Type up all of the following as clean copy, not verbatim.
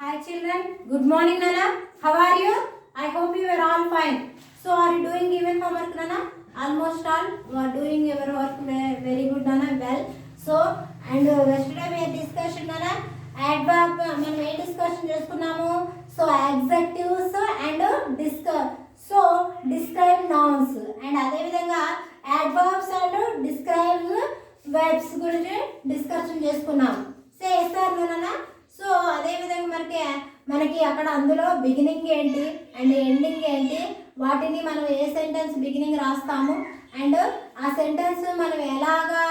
Hi children, good morning Nana. How are you? I hope you are all fine. So are you doing even homework Nana? Almost all. You are doing your work very good Nana. Well. So and yesterday we had discussion Nana. Adverb మనం ఏ discussion చేసుకున్నాము. So adjectives and describe nouns and అదే విధంగా adverbs and describe verbs గురించి discussion చేసుకున్నాం. So చేస్తారు నాన్న. So అదేవిధంగా మనకి అక్కడ అందులో బిగినింగ్ ఏంటి అండ్ ఎండింగ్ ఏంటి, వాటిని మనం ఏ సెంటెన్స్ బిగినింగ్ రాస్తాము అండ్ ఆ సెంటెన్స్ మనం ఎలాగా,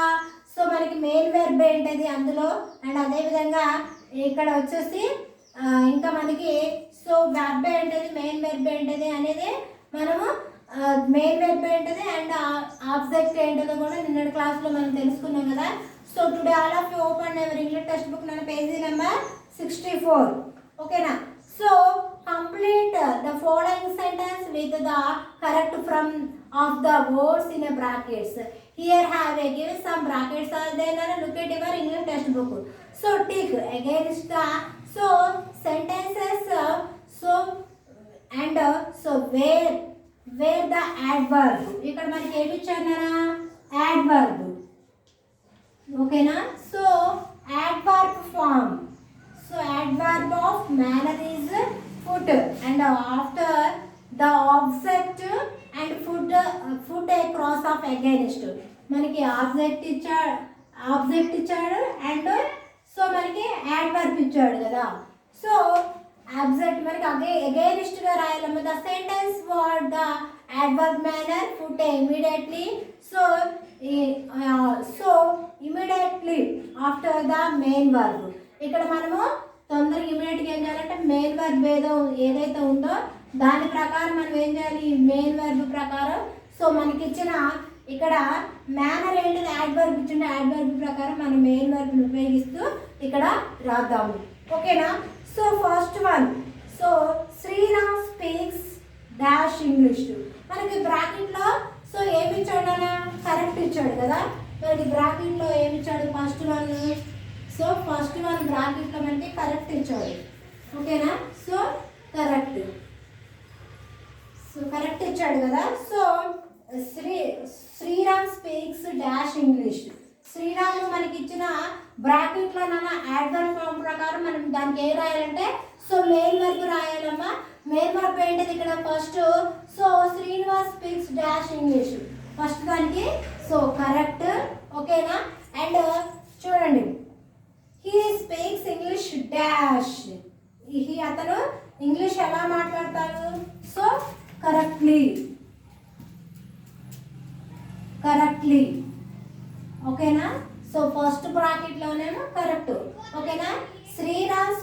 సో మనకి మెయిన్ వెర్బ్ ఏంటిది అందులో, అండ్ అదేవిధంగా ఇక్కడ వచ్చేసి ఇంకా మనకి సో వెర్బ్ ఏంటిది, మెయిన్ వెర్బ్ ఏంటిది అనేది మనము మెయిన్ వెర్బ్ ఏంటిది అండ్ ఆబ్జెక్ట్ ఏంటిదో కూడా నిన్నటి క్లాస్లో మనం తెలుసుకున్నాం కదా. So today all of you open your English textbook on page number 64. Okay na. So complete the following sentence with the correct from of the words in a brackets. Here have I given some brackets are there and look at your English textbook. So tick against the so sentences so and so where the adverb. ఇక్కడ మనకి ఏమి ఇచ్చారన్నా adverb. Okay na. So adverb form. So adverb of manner is foot and after the object and foot a cross of against. మనకి object ఇచ్చాడు and so మనకి adverb ఇచ్చాడు కదా. So object మనకి against గా రాయాలమ్మ. The sentence for the adverb manner foot immediately. So immediately after the main verb. ఇక్కడ మనము తొందరగా ఇమీడియట్గా ఏం చేయాలంటే మెయిన్ వర్బ్ ఏదైతే ఉందో దాని ప్రకారం మనం ఏం చేయాలి, మెయిన్ వర్బ్ ప్రకారం. సో మనకి ఇచ్చిన ఇక్కడ మేనర్ ఏంటిది యాడ్వర్బ్ ఇచ్చిన యాడ్వర్బ్ ప్రకారం మనం మెయిన్ వర్బ్ని ఉపయోగిస్తూ ఇక్కడ రాద్దాము. ఓకేనా. So first one, so Sriram speaks dash English. మనకి బ్రాకెట్లో సో ఏమి ఇచ్చాడు, కరెక్ట్ ఇచ్చాడు కదా. మనకి బ్రాకెట్లో ఏమి ఇచ్చాడు, ఫస్ట్ వన్ బ్రాకెట్లో మనకి కరెక్ట్ ఇచ్చాడు. ఓకేనా. సో కరెక్ట్ ఇచ్చాడు కదా. So Sriram speaks dash English. Sriram మనకి ఇచ్చిన బ్రాకెట్లో యాడ్వర్బ్ ఫామ్ ప్రకారం మనం దానికి ఏం రాయాలంటే సో మెయిన్ వర్బ్ రాయాలమ్మా. మెయిన్ వర్బ్ ఏంటిది ఇక్కడ first. So Srinivas speaks dash English first దానికి సో కరెక్ట్. ఓకేనా. అండ్ చూడండి, హీ స్పీక్స్ ఇంగ్లీష్ డాష్. అతను ఇంగ్లీష్ ఎలా మాట్లాడతాడు, సో కరెక్ట్లీ. ఓకేనా. సో ఫస్ట్ బ్రాకెట్లోనేమో కరెక్ట్. ఓకేనా. Sriram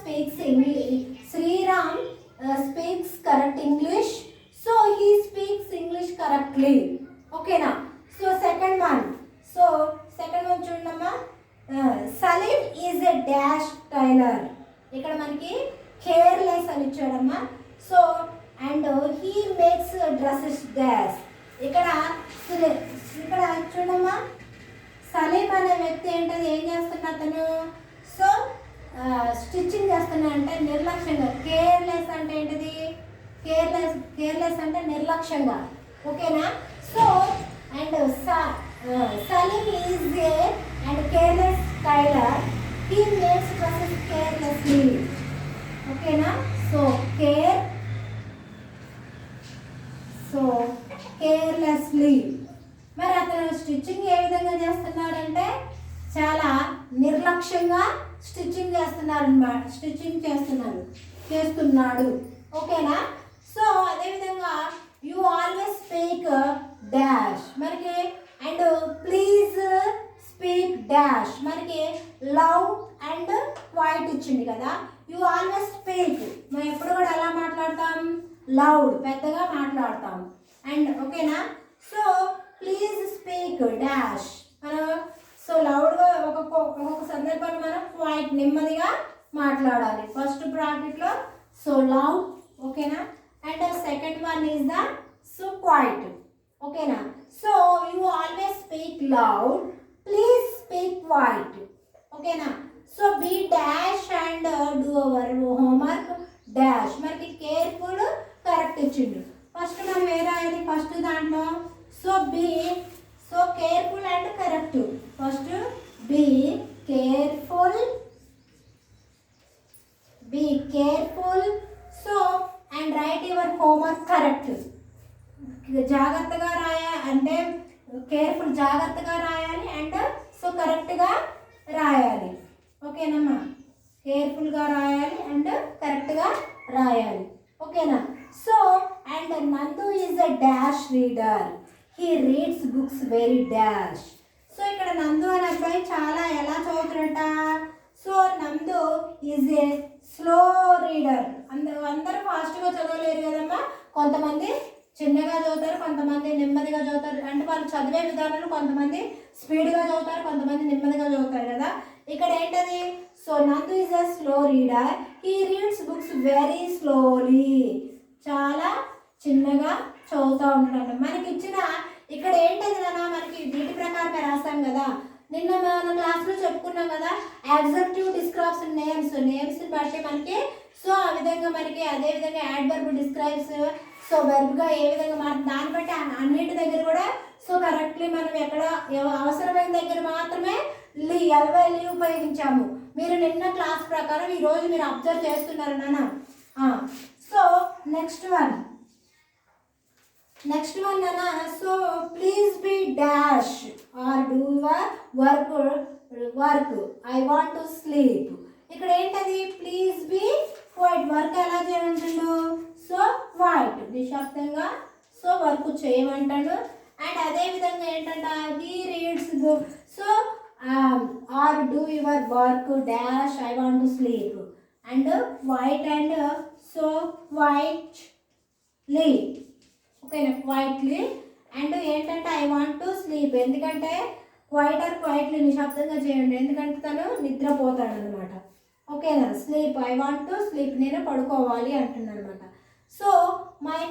speaks correct English. So he speaks English correctly. ఓకేనా. సో సెకండ్ వన్ చూడమ్మా. Salim is a dash tailor. ఇక్కడ మనకి కేర్లెస్ అని ఇచ్చాడమ్మా. So and he makes dresses dash. ఇక్కడ చూడమ్మా, సలీం అనే వ్యక్తి ఏంటది ఏం చేస్తున్నా అతను, సో స్టిచ్చింగ్ చేస్తున్నా అంటే నిర్లక్ష్యంగా. కేర్లెస్ అంటే ఏంటిది, కేర్లెస్ అంటే నిర్లక్ష్యంగా. ఓకేనా. So and Salim is a and careless tailor. He makes dresses carelessly. ఓకేనా. So carelessly. మరి అతను స్టిచ్చింగ్ ఏ విధంగా చేస్తున్నాడంటే చాలా నిర్లక్ష్యంగా స్టిచ్చింగ్ చేస్తున్నాడు. ఓకేనా. సో అదేవిధంగా యూ ఆల్వేస్ స్పీక్ డాష్ మనకి అండ్ ప్లీజ్ స్పీక్ డాష్ మనకి లవ్ అండ్ క్వైట్ ఇచ్చింది కదా. యూ ఆల్వేస్ స్పీక్ మనం ఎప్పుడు కూడా ఎలా మాట్లాడతాం, లౌడ్ పెద్దగా మాట్లాడతాం. అండ్ ఓకేనా. సో ప్లీజ్ స్పీక్ డాష్ మనం సో లౌడ్గా ఒక్కొక్క సందర్భాన్ని మనం క్వైట్ నెమ్మదిగా మాట్లాడాలి. ఫస్ట్ బ్రాకెట్లో సో లౌడ్. ఓకేనా. And second one is the so quiet. ఓకేనా. So you always speak loud, please speak quiet. ఓకేనా. So be dash and do our homework be careful, so and write your homework correct. జాగ్రత్తగా అంటే careful జాగ్రత్తగా రాయాలి and so కరెక్ట్గా రాయాలి. ఓకేనమ్మా, కేర్ఫుల్గా రాయాలి అండ్ కరెక్ట్గా రాయాలి. ఓకేనా. So and Nandu is a dash reader, he reads books very dash. So ఇక్కడ నందు అనే అబ్బాయి చాలా ఎలా చదువుతున్నట. So Nandu is a slow reader. అందరూ ఫాస్ట్గా చదవలేరు కదమ్మా, కొంతమంది చిన్నగా చదువుతారు, కొంతమంది నెమ్మదిగా చదువుతారు. అంటే వాళ్ళు చదివే విధానంలో కొంతమంది స్పీడ్గా చదువుతారు, కొంతమంది నెమ్మదిగా చదువుతారు కదా. ఇక్కడ ఏంటది, so Nandu is a slow reader, he reads books very slowly. చాలా చిన్నగా చదువుతూ ఉంటాడు. మనకి ఇచ్చిన ఇక్కడ ఏంటది కదా, మనకి వీటి ప్రకారమే రాస్తాం కదా. నిన్న మన క్లాస్లో చెప్పుకున్నాం కదా, యాడ్జెక్టివ్ డిస్క్రైబ్స్ నేమ్స్ని బట్టి మనకి సో ఆ విధంగా మనకి అదేవిధంగా యాడ్వర్బ్ డిస్క్రైబ్స్ సో వెర్బ్గా ఏ విధంగా మనం దాన్ని బట్టి అన్నిటి దగ్గర కూడా సో కరెక్ట్లీ మనం ఎక్కడ అవసరమైన దగ్గర మాత్రమే ఎల్వైలీ ఉపయోగించాము. మీరు నిన్న క్లాస్ ప్రకారం ఈరోజు మీరు అబ్జర్వ్ చేస్తున్నారు నాన్న. సో నెక్స్ట్ వన్ నాన్న. So please be dash or do your work I want to sleep. ఇక్కడ ఏంటది, ప్లీజ్ బి క్వైట్. వర్క్ ఎలా చేయమంటాడు, సో క్వైట్ నిశ్శబ్దంగా సో వర్క్ చేయమంటాడు. అండ్ అదేవిధంగా ఏంటంట, he reads so or do your work dash I want to sleep. And quiet and so quietly. ఓకేనా, quietly. And ఏంటంటే ఐ వాంట్ టు స్లీప్, ఎందుకంటే quietly నిశ్శబ్దంగా చేయండి, ఎందుకంటే తను నిద్రపోతాడు అనమాట. ఓకేనా, sleep I want to sleep, నేను పడుకోవాలి అంటున్నాను అనమాట. So my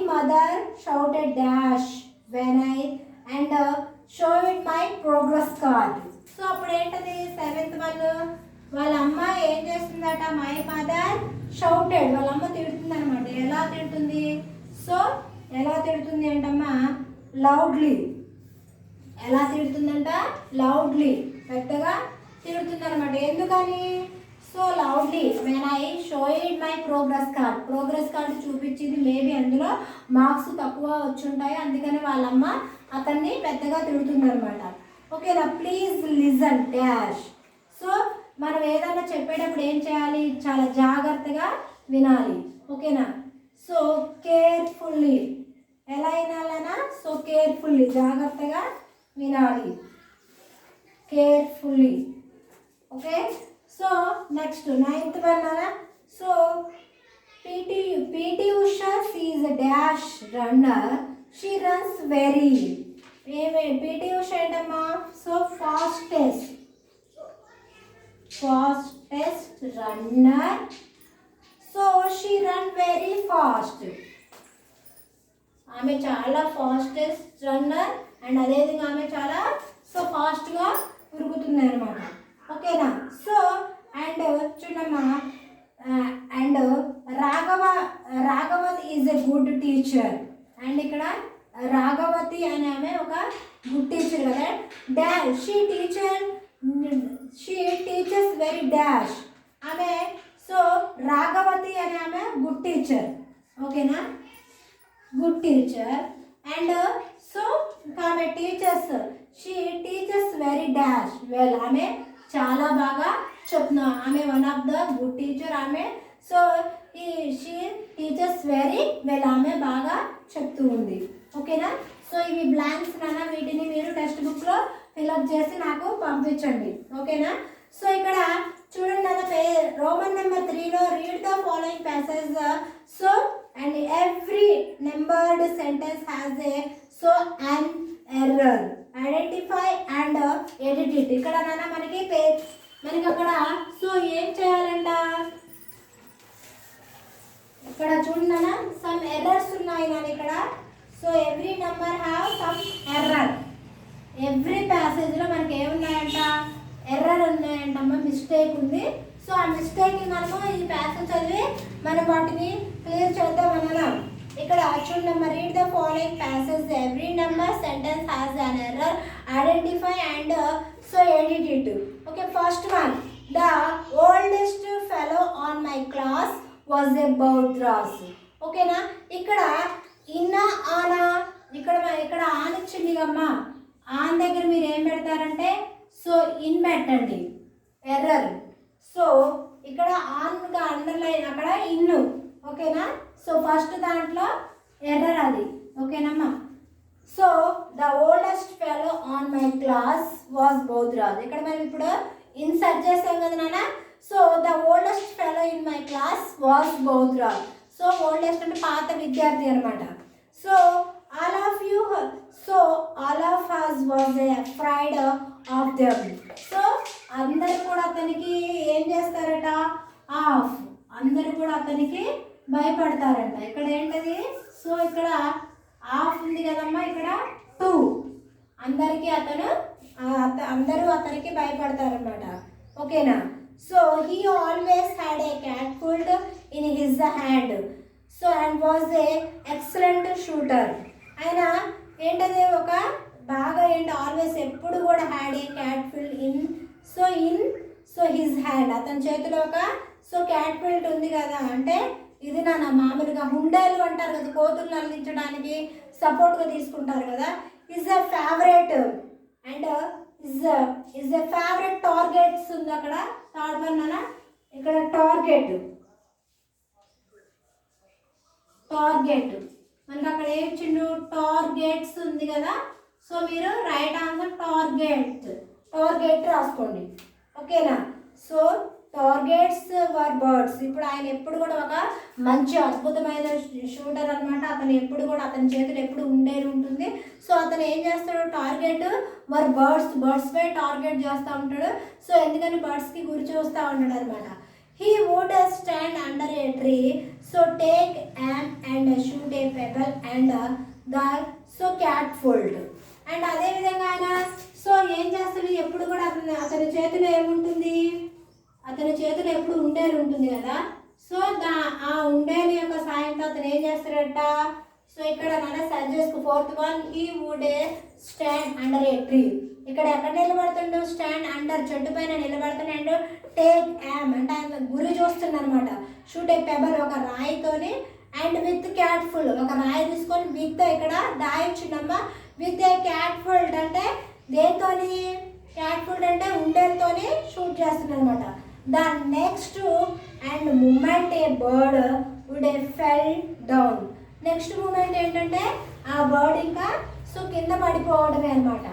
mother shouted dash when I and showed my progress card. So అప్పుడు ఏంటది, 7th వన్ వాళ్ళ అమ్మ ఏం చేస్తుందట, మై మదర్ షౌటెడ్, వాళ్ళ అమ్మ తిడుతుంది అనమాట. ఎలా తిడుతుంది, సో ఎలా తిడుతుంది అంటమ్మా, లౌడ్లీ. ఎలా తిడుతుందంట, లౌడ్లీ, పెద్దగా తిడుతుంది అనమాట. ఎందుకని, so loudly when I showed my progress card చూపించింది. మేబీ అందులో మార్క్స్ తక్కువ వచ్చుంటాయి, అందుకని వాళ్ళమ్మ అతన్ని పెద్దగా తిడుతుంది అనమాట. ఓకేనా. Please listen dash. సో మనం ఏదైనా చెప్పేటప్పుడు ఏం చేయాలి, చాలా జాగ్రత్తగా వినాలి. ఓకేనా. సో కేర్ఫుల్లీ, ఎలా వినాలన్నా, సో కేర్ఫుల్లీ జాగ్రత్తగా వినాలి, carefully. Okay. So next 9th one అలా. So PT Usha she is a dash runner, she runs very. PT Usha ఏంటమ్మా, so fastest runner, so she run very fast. ఆమె చాలా ఫాస్టెస్ట్ రన్నర్ అండ్ అదేవిధంగా ఆమె చాలా సో ఫాస్ట్గా ఉరుకుతుంది అనమాట. ఓకేనా. సో అండ్ చూడమ్మా, and Raghavathi is a good teacher. And ఇక్కడ రాఘవతి అనే ఆమె ఒక గుడ్ టీచర్ కదా. Dash she teachers very dash. ఆమె సో రాఘవతి అనే ఆమె గుడ్ టీచర్. ఓకేనా, గుడ్ టీచర్. అండ్ సో ఆమె she teachers very dash well. ఆమె చాలా బాగా చెప్తున్నా, ఆమె one of the good teacher. ఆమె so she teachers very well, ఆమె బాగా చెప్తూ ఉంది. ఓకేనా. సో ఇవి బ్లాంక్స్ నాన్న, వీటిని మీరు టెక్స్ట్ బుక్లో ఫిల్అప్ చేసి నాకు పంపించండి. ఓకేనా. సో ఇక్కడ చూడండి నాన్న, రోమన్ నెంబర్ 3లో read the following passage. So and every numbered sentence has a so an error, identify and edit it. ఇక్కడ నాన్న మనకి అక్కడ సో ఏం చేయాలంట, ఇక్కడ చూడండి సమ్ ఎర్రర్స్ ఉన్నాయి నాన్న ఇక్కడ. So every number have some error. Every ప్యాసేజ్లో మనకి ఏమున్నాయంట, ఎర్రర్ ఉన్నాయంటమ్మా, మిస్టేక్ ఉంది. సో ఆ మిస్టేక్ని మనము ఈ ప్యాసేజ్ చదివి మనం వాటిని క్లియర్ చేద్దాం అన్నాం. ఇక్కడ చూడమ్మా, read the following passage. Every number sentence has an error, identify and so edit it. Okay, first one, the old my class was a బౌద్రాస్. ఓకేనా, ఇక్కడ ఇన్న ఆనా, ఇక్కడ ఆన్ ఇచ్చింది అమ్మా, ఆన్ దగ్గర మీరు ఏం పెడతారంటే సో ఇన్ పెట్టండి, ఎర్రర్. సో ఇక్కడ ఆన్గా అండర్లైన్, అక్కడ ఇన్ను. ఓకేనా, సో ఫస్ట్ దాంట్లో ఎర్రర్ అది. ఓకేనమ్మా, so the oldest fellow on my class was బౌద్రాజ్. ఇక్కడ మనం ఇప్పుడు ఇన్సర్ట్ చేసాం కదా నాన్న. So the oldest fellow in my class was బౌద్రాజ్. సో ఓల్డెస్ట్ అంటే పాత విద్యార్థి అనమాట. So all of us was afraid of them. సో అందరు కూడా అతనికి ఏం చేస్తారట, అందరు కూడా అతనికి భయపడతారంట. ఇక్కడ ఏంటది, సో ఇక్కడ ఆఫ్ ఉంది కదమ్మా, ఇక్కడ 2 అందరికీ అందరూ అతనికి భయపడతారన్నమాట. ఓకేనా, so he always had a cat food in his hand. So and was a excellent shooter. ఆయన ఏంటది, ఒక బాగా ఆల్వేస్ ఎప్పుడు కూడా had a cat filled in his hand. అతని చేతిలో ఒక క్యాట్ ఫిల్డ్ ఉంది కదా, అంటే ఇది నాన్న మామూలుగా హుండాలు అంటారు కదా, కోతులు అందించడానికి సపోర్ట్గా తీసుకుంటారు కదా. Is a favourite and is a favourite targets ఉంది అక్కడ. థర్డ్ వన్ అన్న, ఇక్కడ టార్గెట్ మనకి అక్కడ ఏం ఇచ్చిండు, టార్గెట్స్ ఉంది కదా. సో మీరు రైట్ ఆన్సర్ టార్గెట్ రాసుకోండి. ఓకేనా, సో టార్గెట్స్ వర్ బర్డ్స్. ఇప్పుడు ఆయన ఎప్పుడు కూడా ఒక మంచి అద్భుతమైన షూటర్ అనమాట. అతను ఎప్పుడు కూడా అతని చేతులు ఎప్పుడు ఉంటుంది. సో అతను ఏం చేస్తాడు, టార్గెట్ వర్ బర్డ్స్ పై టార్గెట్ చేస్తూ ఉంటాడు. సో ఎందుకని బర్డ్స్కి గురి చూస్తూ ఉంటాడు అనమాట. He would stand under a tree, so take aim and shoot a pebble and the cat fold. And అదేవిధంగా ఆయన సో ఏం చేస్తాడు, ఎప్పుడు కూడా అతని చేతిలో ఏముంటుంది, అతని చేతిలో ఎప్పుడు ఉండేలు ఉంటుంది కదా. సో ఆ ఉండేలు యొక్క సాయంతో అతను ఏం చేస్తాడట, సో ఇక్కడ మన సర్చ్ చేసుకో. 4th one, he would stand under a tree. ఇక్కడ ఎక్కడ నిలబడుతుండు, స్టాండ్ అండర్, చెట్టు పైన నిలబడుతుంది. అండ్ టేక్ యామ్ అంటే ఆయన గురి చూస్తుంది అనమాట. షూట్ ఏ పెబల్, ఒక రాయితోని. అండ్ విత్ క్యాట్ ఫుల్, ఒక రాయి తీసుకొని విత్ ఇక్కడ దాయిచ్చిండమ్మా. విత్ ఏ క్యాట్ ఫుల్డ్ అంటే దేంతోని, క్యాట్ ఫుల్డ్ అంటే ఉండేలతోని షూట్ చేస్తుంది అనమాట. The next and moment a bird would a fell down. Next moment ఏంటంటే ఆ బర్డ్ ఇంకా కింద పడిపోవడమే అనమాట.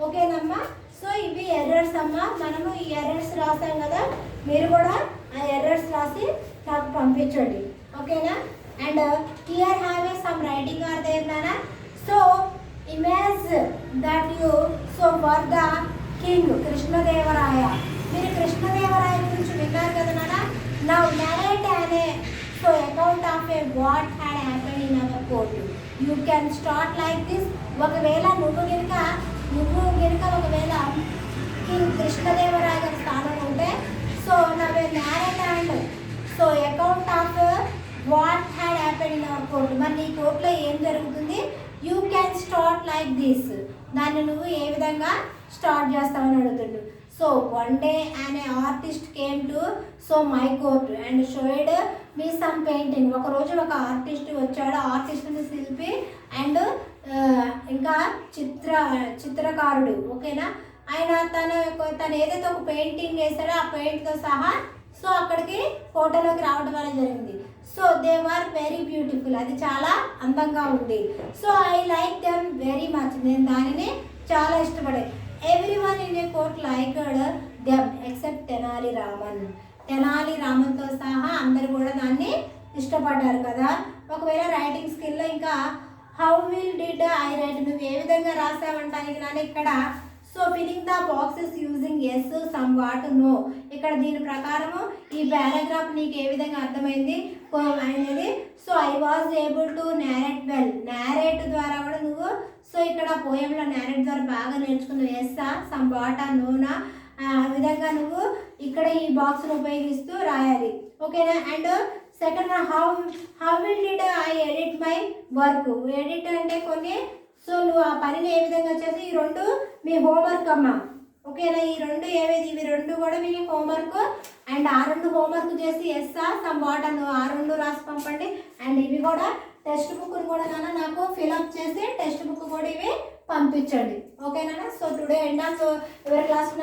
ఓకేనమ్మా, సో ఇవి ఎర్రర్స్ అమ్మా. మనము ఈ ఎర్రర్స్ రాసాం కదా, మీరు కూడా ఆ ఎర్రర్స్ రాసి నాకు పంపించండి. ఓకేనా, and here have a some writing are there నానా. So imagine that you were the king Krishnadevaraya. మీరు కృష్ణదేవరాయ గురించి విన్నారు కదా నానా. Now narrate an account of a what had happened in our court. You can start like this. ఒకవేళ నువ్వు కనుక ఒకవేళ కింగ్ కృష్ణదేవరాయ గారి స్థానంలో ఉంటే సో నవ్వే narrate and account of what had happened in our court. మరి నీ కోర్టులో ఏం జరుగుతుంది, you can start like this. దాన్ని నువ్వు ఏ విధంగా స్టార్ట్ చేస్తావని అడుగుతుండు. So one day an artist came to my court and showed me some painting. ఒకరోజు ఒక ఆర్టిస్ట్ వచ్చాడు, ఆర్టిస్ట్ని శిల్పి అండ్ ఇంకా చిత్రకారుడు. ఓకేనా, ఆయన తను ఏదైతే ఒక పెయింటింగ్ వేస్తాడో ఆ పెయింట్తో సహా సో అక్కడికి ఫోటోలోకి రావడం అనేది జరిగింది. So they were very beautiful, అది చాలా అందంగా ఉంది. So I like them very much, నేను దానిని చాలా ఇష్టపడేది. Everyone in a court liked them except Tenali రామన్తో సహా అందరు కూడా దాన్ని ఇష్టపడ్డారు కదా. ఒకవేళ రైటింగ్ స్కిల్లో ఇంకా హౌ డిడ్ ఐ రైట్, నువ్వు ఏ విధంగా రాసావంటానికి నాన్న ఇక్కడ so filling the boxes using as somewhat no. ఇక్కడ దీని ప్రకారము ఈ పారాగ్రాఫ్ నీకు ఏ విధంగా అర్థమైంది అనేది. So I was able to narrate well, narrate ద్వారా కూడా నువ్వు సో ఇక్కడ పోయంలో నేరేట్ ద్వారా బాగా నేర్చుకున్నావు. ఎస్సా సమ్ వాటా నోనా, ఆ విధంగా నువ్వు ఇక్కడ ఈ బాక్స్ను ఉపయోగిస్తూ రాయాలి. ఓకేనా, and second how did I edit my work. Edit అంటే కొన్ని సో నువ్వు ఆ పనిని ఏ విధంగా చేసి ఈ రెండు మీ హోంవర్క్ అమ్మా. ఓకే. ఓకేనా. ఈ రెండు ఏవేది ఇవి రెండు కూడా మీ హోంవర్క్, అండ్ ఆ రెండు హోంవర్క్ చేసి సమ్ వాటర్ ఆ రెండు రాసి పంపండి. అండ్ ఇవి కూడా టెక్స్ట్ బుక్ కూడా నాకు ఫిల్అప్ చేసి టెక్స్ట్ బుక్ కూడా ఇవి పంపించండి. ఓకేనా. So today end of every class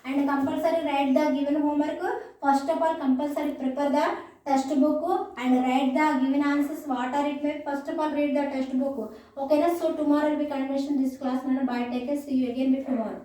and compulsory write the given homework. First of all compulsory prepare the text book and write the given answers what are it may. First of all read the textbook. Okay, so tomorrow we will continue this class. Bye, take care, see you again with tomorrow.